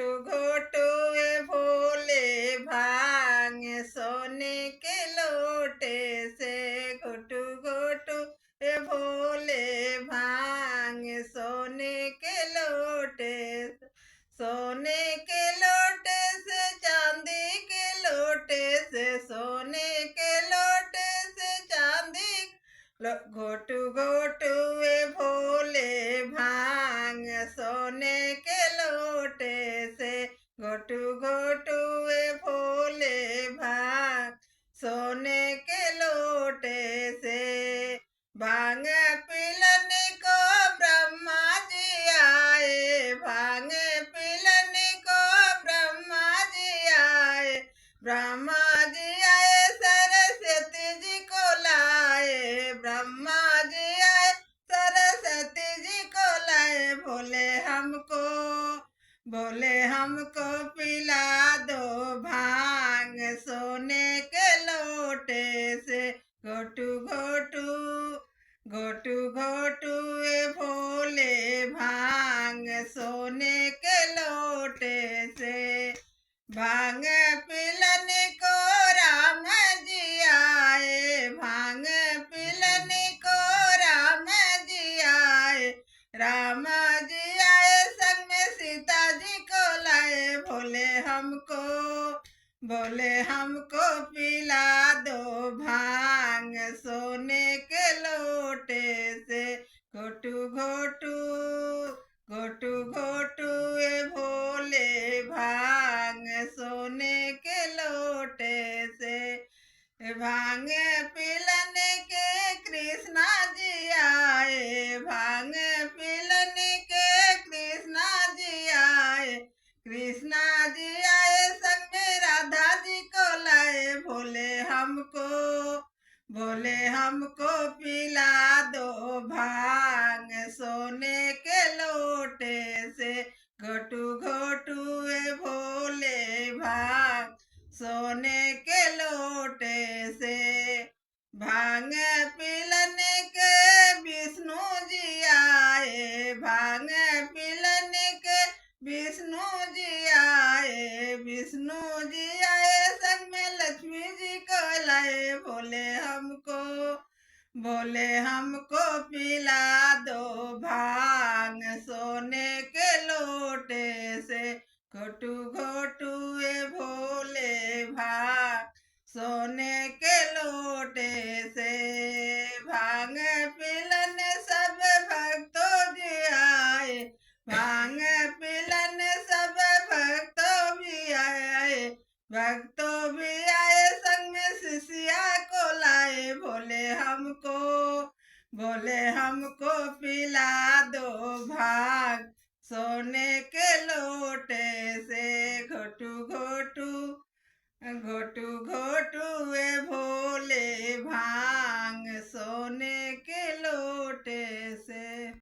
घोटू घोटू ए भोले भांग सोने के लोटे से। घोटू घोटू ए भोले भांग सोने के लोटे से। सोने के लोटे से चांदी के लोटे से। सोने के लोटे से चांदी घोटू घोटू ए भोले भांग सोने के लोटे से। घोटू घोटू ए भोले भांग सोने के लोटे से। भांग पिलने को ब्रह्मा जी आए। भांग पिलने को ब्रह्मा जी आए। ब्रह्मा जी आए सरस्वती जी को लाए। ब्रह्मा जी आए सरस्वती जी को लाए। बोले हमको पिला दो भांग सोने के लोटे से। घोटू घोटू घोटू घोटू ए भोले भांग सोने के लोटे से। भांग पिलने को राम जी आए। भांग पिलने को राम जी आए। राम जी आए संग में सीता जी को लाए। बोले हमको पिला दो भांग सोने के लोटे से। घोटू घोटू घोटू घोटू ए भोले भांग सोने के लोटे से। भांग पिलने के कृष्णा जी आए। भांग पिलने के कृष्णा जी आए। कृष्णा जी आए संग में राधा जी को लाए। बोले हमको पिला दो भांग सोने के लोटे से। घोटू घोटू ए भोले भांग सोने के लोटे से। भांग पिलने के विष्णु जी आए। भांग पिलने के विष्णु जी आए। विष्णु जी आए संग में लक्ष्मी जी को लाए। बोले हमको पिला दो भांग सोने के लोटे से। घोटू घोटू ए भोले भांग सोने के लोटे से। भांग पिलने सब भक्तों जी आए। भांग पिलने सब भक्तों भी आए। भक्तों भी आए संग में शिष्या को लाए। बोले हमको पिला दो भांग सोने के लोटे से। घोटू घोटू घोटू घोटू ए भोले भांग